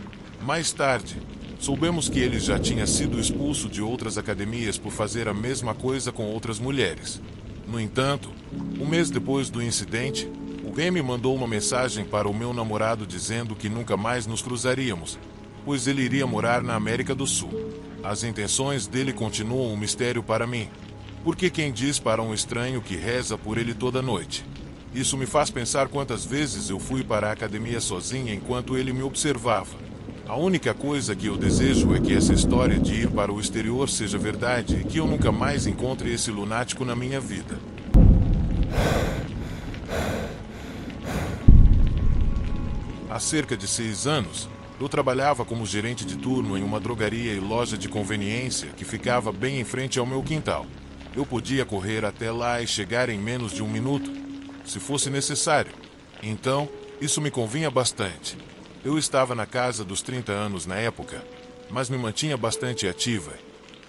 Mais tarde, soubemos que ele já tinha sido expulso de outras academias por fazer a mesma coisa com outras mulheres. No entanto, um mês depois do incidente, o M mandou uma mensagem para o meu namorado dizendo que nunca mais nos cruzaríamos, pois ele iria morar na América do Sul. As intenções dele continuam um mistério para mim, porque quem diz para um estranho que reza por ele toda noite? Isso me faz pensar quantas vezes eu fui para a academia sozinha enquanto ele me observava. A única coisa que eu desejo é que essa história de ir para o exterior seja verdade e que eu nunca mais encontre esse lunático na minha vida. Há cerca de 6 anos, eu trabalhava como gerente de turno em uma drogaria e loja de conveniência que ficava bem em frente ao meu quintal. Eu podia correr até lá e chegar em menos de 1 minuto, se fosse necessário. Então, isso me convinha bastante. Eu estava na casa dos 30 anos na época, mas me mantinha bastante ativa.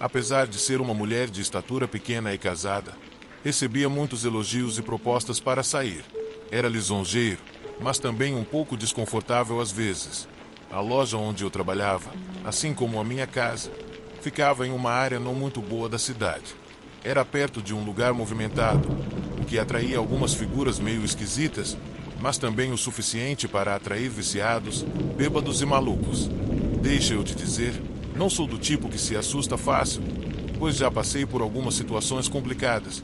Apesar de ser uma mulher de estatura pequena e casada, recebia muitos elogios e propostas para sair. Era lisonjeiro, mas também um pouco desconfortável às vezes. A loja onde eu trabalhava, assim como a minha casa, ficava em uma área não muito boa da cidade. Era perto de um lugar movimentado, o que atraía algumas figuras meio esquisitas, mas também o suficiente para atrair viciados, bêbados e malucos. Deixa eu te dizer, não sou do tipo que se assusta fácil, pois já passei por algumas situações complicadas,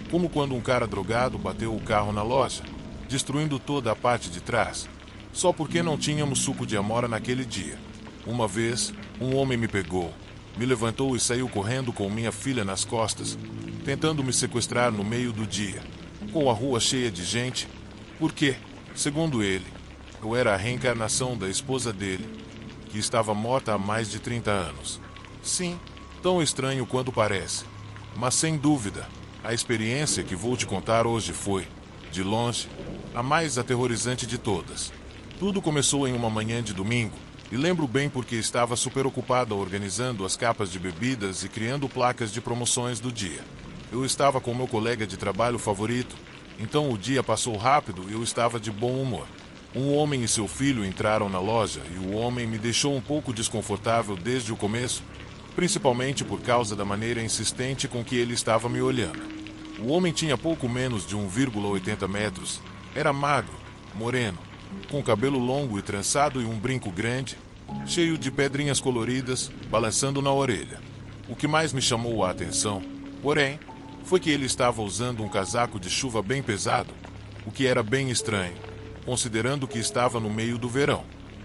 como quando um cara drogado bateu o carro na loja, destruindo toda a parte de trás, só porque não tínhamos suco de amora naquele dia. Uma vez, um homem me pegou, me levantou e saiu correndo com minha filha nas costas, tentando me sequestrar no meio do dia, com a rua cheia de gente, porque, segundo ele, eu era a reencarnação da esposa dele, que estava morta há mais de 30 anos. Sim, tão estranho quanto parece, mas sem dúvida, a experiência que vou te contar hoje foi, de longe, a mais aterrorizante de todas. Tudo começou em uma manhã de domingo, e lembro bem porque estava super ocupada organizando as capas de bebidas e criando placas de promoções do dia. Eu estava com meu colega de trabalho favorito, então o dia passou rápido e eu estava de bom humor. Um homem e seu filho entraram na loja e o homem me deixou um pouco desconfortável desde o começo, principalmente por causa da maneira insistente com que ele estava me olhando. O homem tinha pouco menos de 1,80 metros, era magro, moreno, com cabelo longo e trançado e um brinco grande, cheio de pedrinhas coloridas, balançando na orelha. O que mais me chamou a atenção, porém, foi que ele estava usando um casaco de chuva bem pesado, o que era bem estranho, considerando que estava no meio do verão.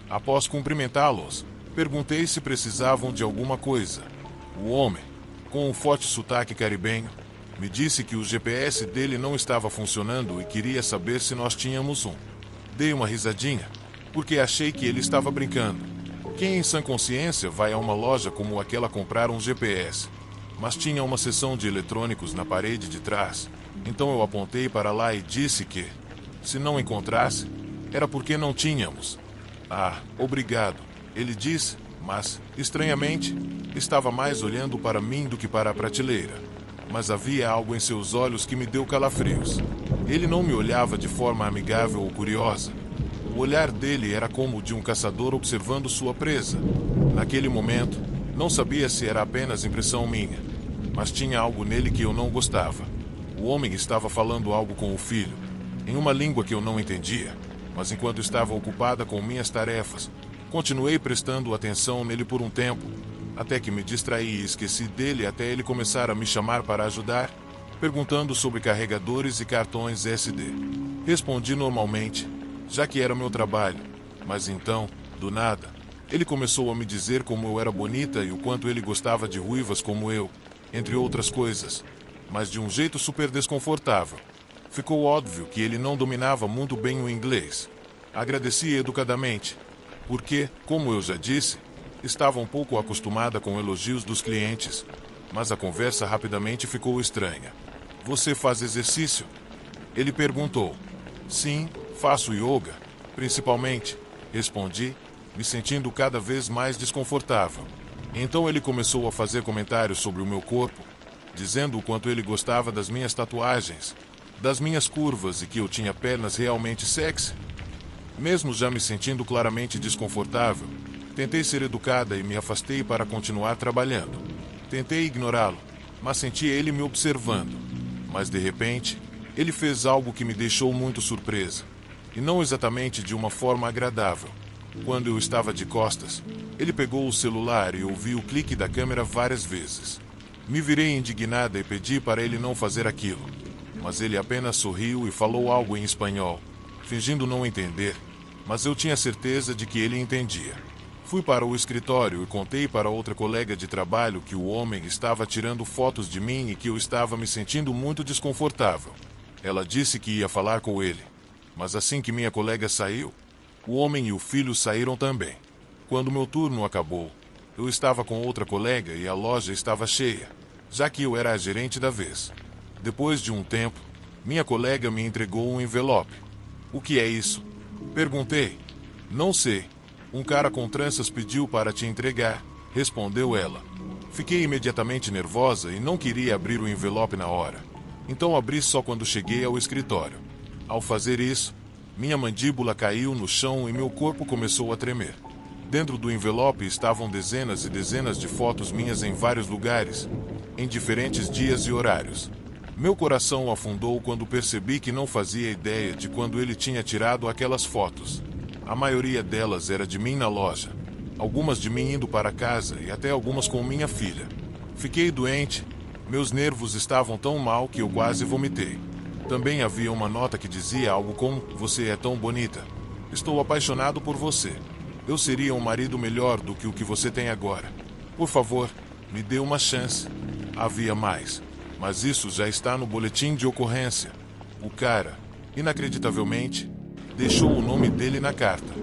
Após cumprimentá-los, perguntei se precisavam de alguma coisa. O homem, com um forte sotaque caribenho, me disse que o GPS dele não estava funcionando e queria saber se nós tínhamos um. Dei uma risadinha, porque achei que ele estava brincando. Quem em sã consciência vai a uma loja como aquela comprar um GPS? mas tinha uma seção de eletrônicos na parede de trás. Então eu apontei para lá e disse que, se não encontrasse, era porque não tínhamos. Ah, obrigado, ele disse, mas, estranhamente, estava mais olhando para mim do que para a prateleira. Mas havia algo em seus olhos que me deu calafrios. Ele não me olhava de forma amigável ou curiosa. O olhar dele era como o de um caçador observando sua presa. Naquele momento, não sabia se era apenas impressão minha, mas tinha algo nele que eu não gostava. O homem estava falando algo com o filho, em uma língua que eu não entendia, mas enquanto estava ocupada com minhas tarefas, continuei prestando atenção nele por um tempo, até que me distraí e esqueci dele até ele começar a me chamar para ajudar, perguntando sobre carregadores e cartões SD. Respondi normalmente, já que era meu trabalho, mas então, do nada, ele começou a me dizer como eu era bonita e o quanto ele gostava de ruivas como eu, entre outras coisas, mas de um jeito super desconfortável. Ficou óbvio que ele não dominava muito bem o inglês. Agradeci educadamente, porque, como eu já disse, estava um pouco acostumada com elogios dos clientes, mas a conversa rapidamente ficou estranha. Você faz exercício? Ele perguntou. Sim, faço yoga, principalmente, respondi, me sentindo cada vez mais desconfortável. Então ele começou a fazer comentários sobre o meu corpo, dizendo o quanto ele gostava das minhas tatuagens, das minhas curvas e que eu tinha pernas realmente sexy. Mesmo já me sentindo claramente desconfortável, tentei ser educada e me afastei para continuar trabalhando. Tentei ignorá-lo, mas senti ele me observando. Mas de repente, ele fez algo que me deixou muito surpresa, e não exatamente de uma forma agradável. Quando eu estava de costas, ele pegou o celular e ouvi o clique da câmera várias vezes. Me virei indignada e pedi para ele não fazer aquilo, mas ele apenas sorriu e falou algo em espanhol, fingindo não entender, mas eu tinha certeza de que ele entendia. Fui para o escritório e contei para outra colega de trabalho que o homem estava tirando fotos de mim e que eu estava me sentindo muito desconfortável. Ela disse que ia falar com ele, mas assim que minha colega saiu, o homem e o filho saíram também. Quando meu turno acabou, eu estava com outra colega e a loja estava cheia, já que eu era a gerente da vez. Depois de um tempo, minha colega me entregou um envelope. O que é isso? Perguntei. Não sei. Um cara com tranças pediu para te entregar, respondeu ela. Fiquei imediatamente nervosa e não queria abrir o envelope na hora. Então abri só quando cheguei ao escritório. Ao fazer isso, minha mandíbula caiu no chão e meu corpo começou a tremer. Dentro do envelope estavam dezenas e dezenas de fotos minhas em vários lugares, em diferentes dias e horários. Meu coração afundou quando percebi que não fazia ideia de quando ele tinha tirado aquelas fotos. A maioria delas era de mim na loja, algumas de mim indo para casa e até algumas com minha filha. Fiquei doente, meus nervos estavam tão mal que eu quase vomitei. Também havia uma nota que dizia algo como: "Você é tão bonita. Estou apaixonado por você. Eu seria um marido melhor do que o que você tem agora. Por favor, me dê uma chance." Havia mais, mas isso já está no boletim de ocorrência. O cara, inacreditavelmente, deixou o nome dele na carta.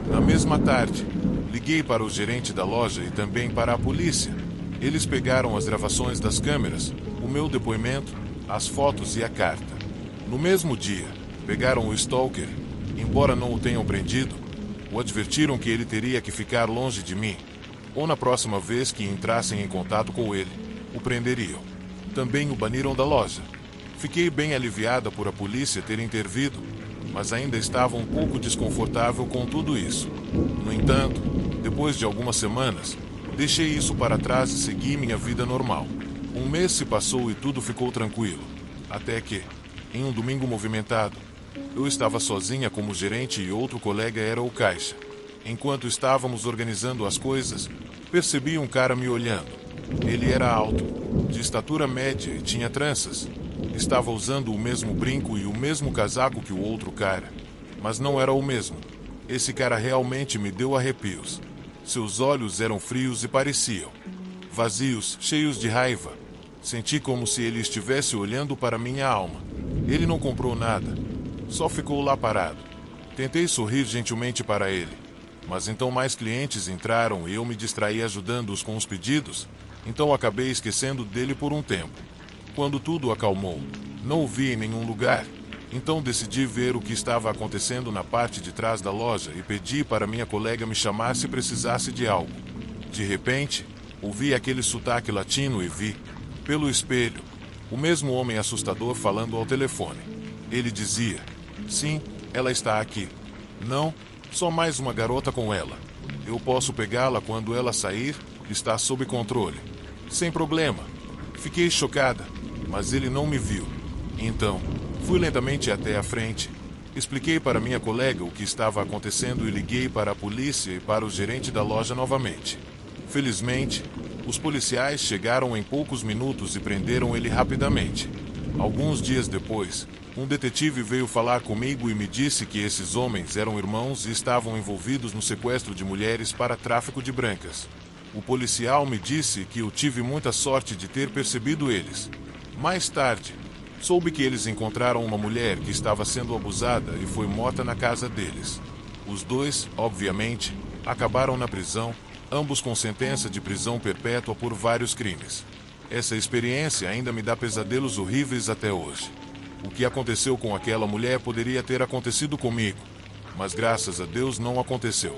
Na mesma tarde, liguei para o gerente da loja e também para a polícia. Eles pegaram as gravações das câmeras, o meu depoimento, as fotos e a carta. No mesmo dia, pegaram o stalker, embora não o tenham prendido, o advertiram que ele teria que ficar longe de mim, ou na próxima vez que entrassem em contato com ele, o prenderiam. Também o baniram da loja. Fiquei bem aliviada por a polícia ter intervido, mas ainda estava um pouco desconfortável com tudo isso. No entanto, depois de algumas semanas, deixei isso para trás e segui minha vida normal. Um mês se passou e tudo ficou tranquilo, até que, em um domingo movimentado, eu estava sozinha como gerente e outro colega era o caixa. Enquanto estávamos organizando as coisas, percebi um cara me olhando. Ele era alto, de estatura média e tinha tranças. Estava usando o mesmo brinco e o mesmo casaco que o outro cara, mas não era o mesmo. Esse cara realmente me deu arrepios. Seus olhos eram frios e pareciam vazios, cheios de raiva. Senti como se ele estivesse olhando para minha alma. Ele não comprou nada, só ficou lá parado. Tentei sorrir gentilmente para ele, mas então mais clientes entraram e eu me distraí ajudando-os com os pedidos, Então acabei esquecendo dele por um tempo. Quando tudo acalmou, não o vi em nenhum lugar. Então decidi ver o que estava acontecendo na parte de trás da loja e pedi para minha colega me chamar se precisasse de algo. De repente, ouvi aquele sotaque latino e vi, pelo espelho, o mesmo homem assustador falando ao telefone. Ele dizia: "Sim, ela está aqui. Não, só mais uma garota com ela. Eu posso pegá-la quando ela sair, está sob controle. Sem problema." Fiquei chocada, mas ele não me viu. Então, fui lentamente até a frente. Expliquei para minha colega o que estava acontecendo e liguei para a polícia e para o gerente da loja novamente. Felizmente, os policiais chegaram em poucos minutos e prenderam ele rapidamente. Alguns dias depois, um detetive veio falar comigo e me disse que esses homens eram irmãos e estavam envolvidos no sequestro de mulheres para tráfico de brancas. O policial me disse que eu tive muita sorte de ter percebido eles. Mais tarde, soube que eles encontraram uma mulher que estava sendo abusada e foi morta na casa deles. Os dois, obviamente, acabaram na prisão, ambos com sentença de prisão perpétua por vários crimes. Essa experiência ainda me dá pesadelos horríveis até hoje. O que aconteceu com aquela mulher poderia ter acontecido comigo, mas graças a Deus não aconteceu.